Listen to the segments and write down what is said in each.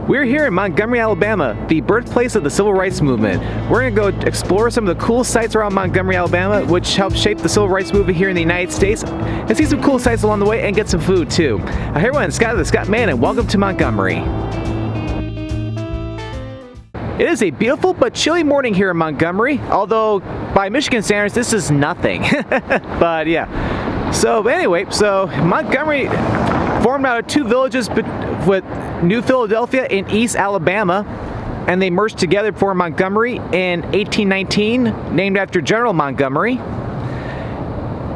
We're here in Montgomery, Alabama, the birthplace of the Civil Rights Movement. We're going to go explore some of the cool sites around Montgomery, Alabama, which helped shape the Civil Rights Movement here in the United States, and see some cool sites along the way and get some food too. Hey everyone, Scott the Scott Man, and welcome to Montgomery. It is a beautiful but chilly morning here in Montgomery, although by Michigan standards this is nothing. But yeah. So anyway, Montgomery formed out of two villages with New Philadelphia in East Alabama, and they merged together to form Montgomery in 1819, named after General Montgomery.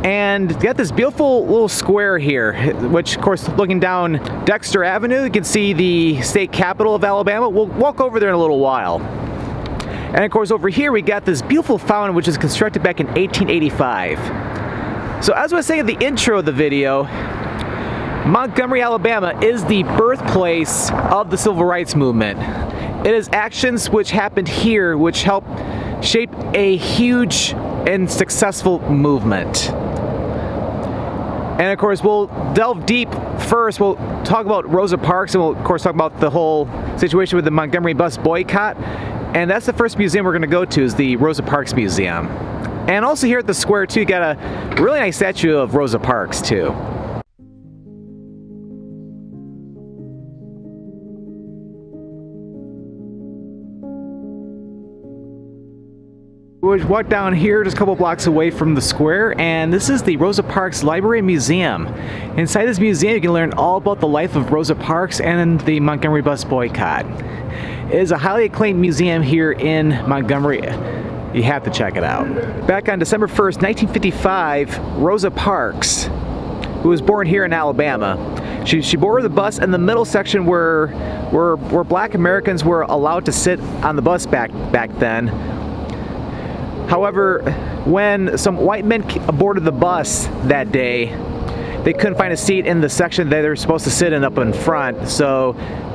And got this beautiful little square here, which of course looking down Dexter Avenue, you can see the state capital of Alabama. We'll walk over there in a little while. And of course over here we got this beautiful fountain which was constructed back in 1885. So as I was saying at the intro of the video, Montgomery, Alabama is the birthplace of the Civil Rights Movement. It is actions which happened here which helped shape a huge and successful movement. And of course we'll delve deep first. We'll talk about Rosa Parks, and we'll of course talk about the whole situation with the Montgomery Bus Boycott. And that's the first museum we're going to go to, is the Rosa Parks Museum. And also here at the square too, you got a really nice statue of Rosa Parks too. We walk down here just a couple blocks away from the square, and this is the Rosa Parks Library and Museum. Inside this museum you can learn all about the life of Rosa Parks and the Montgomery Bus Boycott. It is a highly acclaimed museum here in Montgomery. You have to check it out. Back on December 1st, 1955, Rosa Parks, who was born here in Alabama, she boarded the bus in the middle section where black Americans were allowed to sit on the bus back then. However, when some white men boarded the bus that day, they couldn't find a seat in the section that they were supposed to sit in up in front, so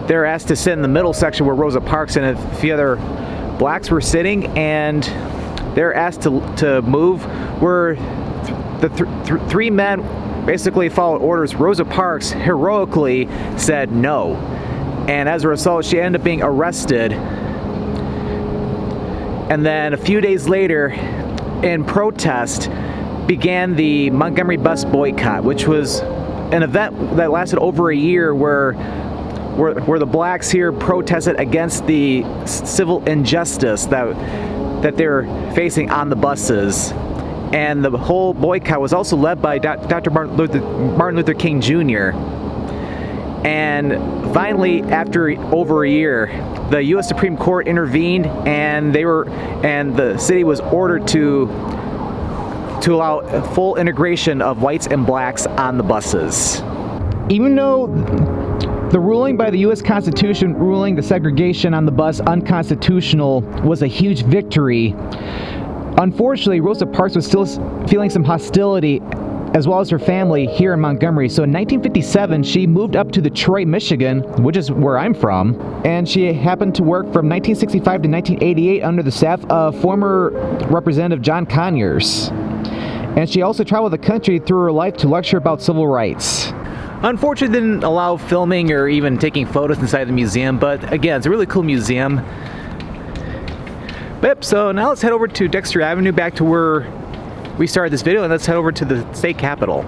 they were asked to sit in the middle section where Rosa Parks and a few other blacks were sitting, and they were asked to move where the three men basically followed orders. Rosa Parks heroically said no, and as a result she ended up being arrested. And then a few days later, in protest, began the Montgomery Bus Boycott, which was an event that lasted over a year where the blacks here protested against the civil injustice that they're facing on the buses. And the whole boycott was also led by Dr. Martin Luther King Jr. And finally, after over a year, the U.S. Supreme Court intervened, and the city was ordered to allow full integration of whites and blacks on the buses. Even though the ruling by the U.S. Constitution ruling the segregation on the bus unconstitutional was a huge victory, unfortunately Rosa Parks was still feeling some hostility, as well as her family, here in Montgomery. So in 1957, she moved up to Detroit, Michigan, which is where I'm from, and she happened to work from 1965 to 1988 under the staff of former Representative John Conyers. And she also traveled the country through her life to lecture about civil rights. Unfortunately, didn't allow filming or even taking photos inside the museum, but again, it's a really cool museum. Yep, so now let's head over to Dexter Avenue, back to where we started this video, and let's head over to the state capitol.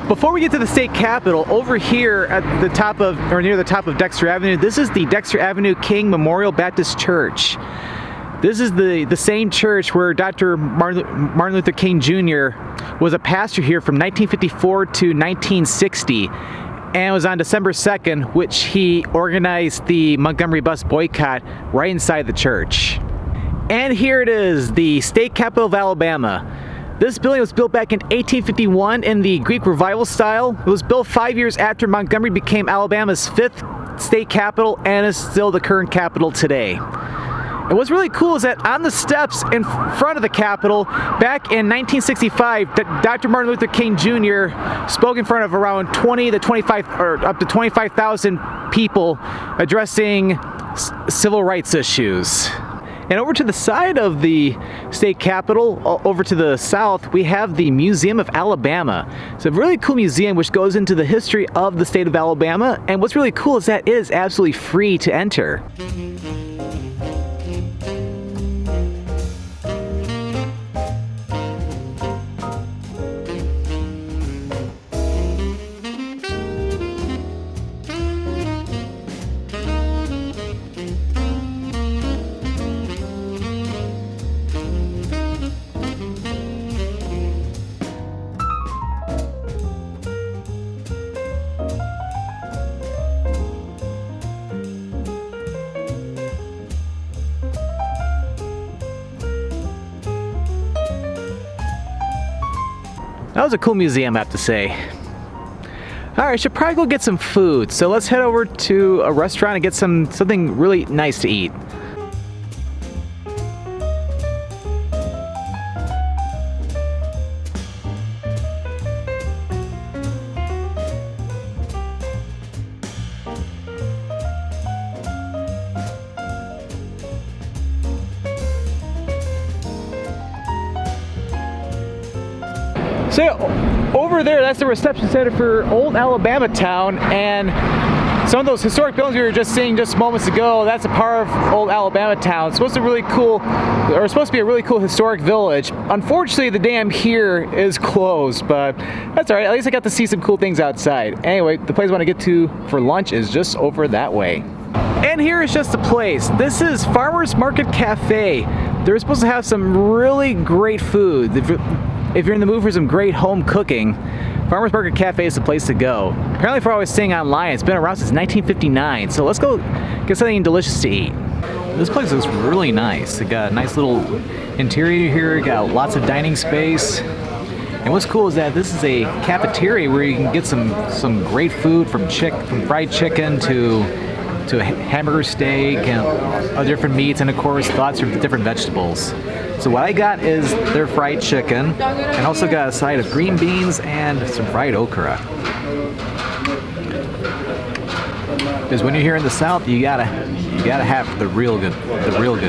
Before we get to the state capitol, over here at the top of, or near the top of Dexter Avenue, this is the Dexter Avenue King Memorial Baptist Church. This is the same church where Dr. Martin Luther King Jr. was a pastor here from 1954 to 1960, and it was on December 2nd, which he organized the Montgomery Bus Boycott right inside the church. And here it is, the state capitol of Alabama. This building was built back in 1851 in the Greek Revival style. It was built 5 years after Montgomery became Alabama's 5th state capital and is still the current capital today. And what's really cool is that on the steps in front of the Capitol, back in 1965, Dr. Martin Luther King Jr. spoke in front of around 20 to 25, or up to 25,000 people addressing civil rights issues. And over to the side of the state capitol, over to the south, we have the Museum of Alabama. It's a really cool museum which goes into the history of the state of Alabama. And what's really cool is that it is absolutely free to enter. That was a cool museum, I have to say. Alright, I should probably go get some food, so let's head over to a restaurant and get something really nice to eat. So over there, that's the reception center for Old Alabama Town, and some of those historic buildings we were just seeing just moments ago, that's a part of Old Alabama Town. It's supposed to be a really cool historic village. Unfortunately, the dam here is closed, but that's alright. At least I got to see some cool things outside. Anyway, the place I want to get to for lunch is just over that way. And here is just the place. This is Farmers Market Cafe. They're supposed to have some really great food. If you're in the mood for some great home cooking, Farmers Market Cafe is the place to go. Apparently, for what I was seeing online, it's been around since 1959, so let's go get something delicious to eat. This place looks really nice. It got a nice little interior here, got lots of dining space. And what's cool is that this is a cafeteria where you can get some great food, from fried chicken to hamburger steak and other different meats, and of course lots of different vegetables. So what I got is their fried chicken, and also got a side of green beans and some fried okra. Because when you're here in the South, you gotta have the real good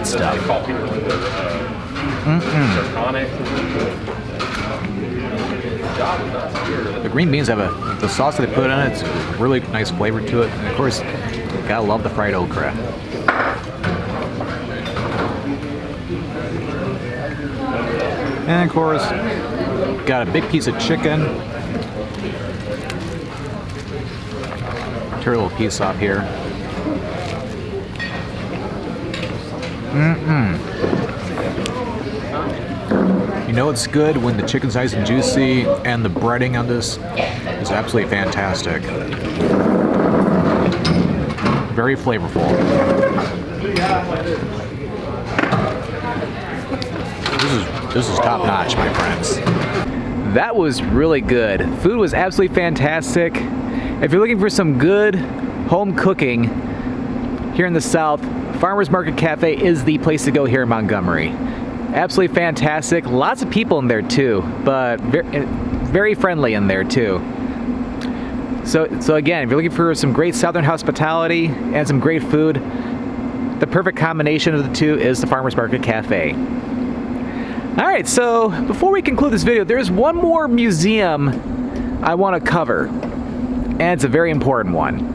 stuff. The green beans have the sauce that they put in it. It's a really nice flavor to it, and of course, you gotta love the fried okra. And of course, got a big piece of chicken. Tear a little piece off here. You know it's good when the chicken's nice and juicy, and the breading on this is absolutely fantastic. Very flavorful. This is top notch, my friends. That was really good. Food was absolutely fantastic. If you're looking for some good home cooking here in the South, Farmers Market Cafe is the place to go here in Montgomery. Absolutely fantastic. Lots of people in there too, but very friendly in there too. So again, if you're looking for some great Southern hospitality and some great food, the perfect combination of the two is the Farmers Market Cafe. Alright, so before we conclude this video, there's one more museum I want to cover, and it's a very important one.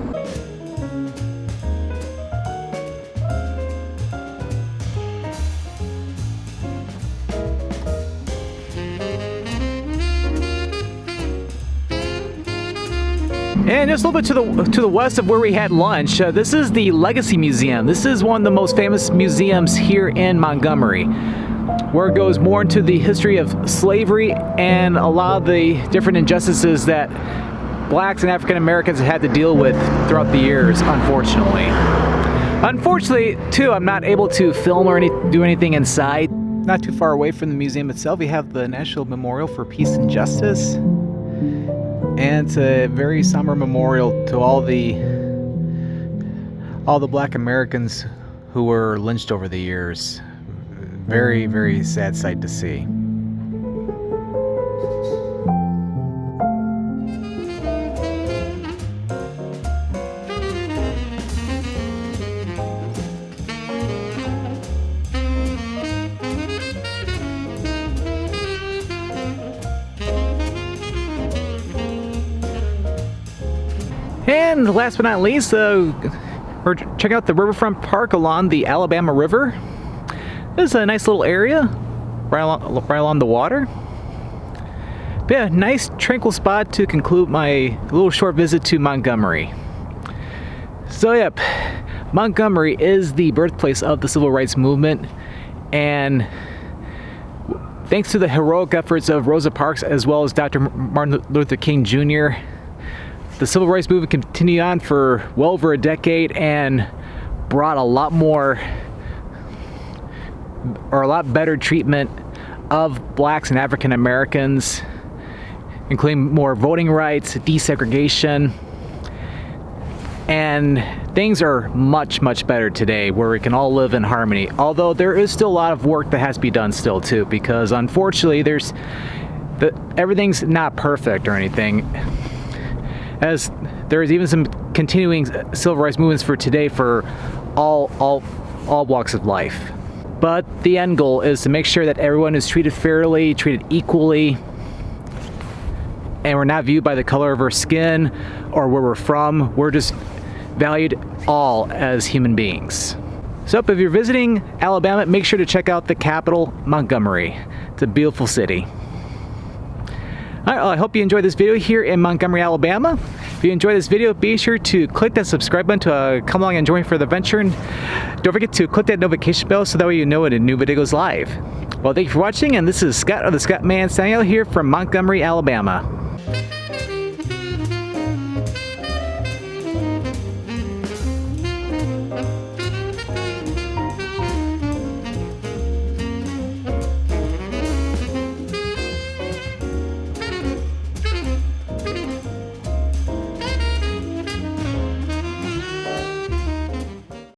And just a little bit to the west of where we had lunch, this is the Legacy Museum. This is one of the most famous museums here in Montgomery, where it goes more into the history of slavery and a lot of the different injustices that blacks and African Americans have had to deal with throughout the years, unfortunately. Unfortunately, too, I'm not able to film or do anything inside. Not too far away from the museum itself, we have the National Memorial for Peace and Justice. And it's a very somber memorial to all the black Americans who were lynched over the years. Very, very sad sight to see. And last but not least, we're checking out the Riverfront Park along the Alabama River. This is a nice little area right along the water. But yeah, nice tranquil spot to conclude my little short visit to Montgomery. So yep, Montgomery is the birthplace of the civil rights movement, and thanks to the heroic efforts of Rosa Parks as well as Dr. Martin Luther King Jr., the civil rights movement continued on for well over a decade and brought a lot better treatment of blacks and African Americans, including more voting rights, desegregation, and things are much, much better today where we can all live in harmony. Although there is still a lot of work that has to be done still too, because unfortunately everything's not perfect or anything, as there is even some continuing civil rights movements for today for all walks of life. But the end goal is to make sure that everyone is treated fairly, treated equally, and we're not viewed by the color of our skin or where we're from. We're just valued all as human beings. So if you're visiting Alabama, make sure to check out the capital, Montgomery. It's a beautiful city. All right, well, I hope you enjoyed this video here in Montgomery, Alabama. If you enjoyed this video, be sure to click that subscribe button to come along and join for the adventure. And don't forget to click that notification bell so that way you know when a new video goes live. Well, thank you for watching, and this is Scott of the Scott Man signing out here from Montgomery, Alabama.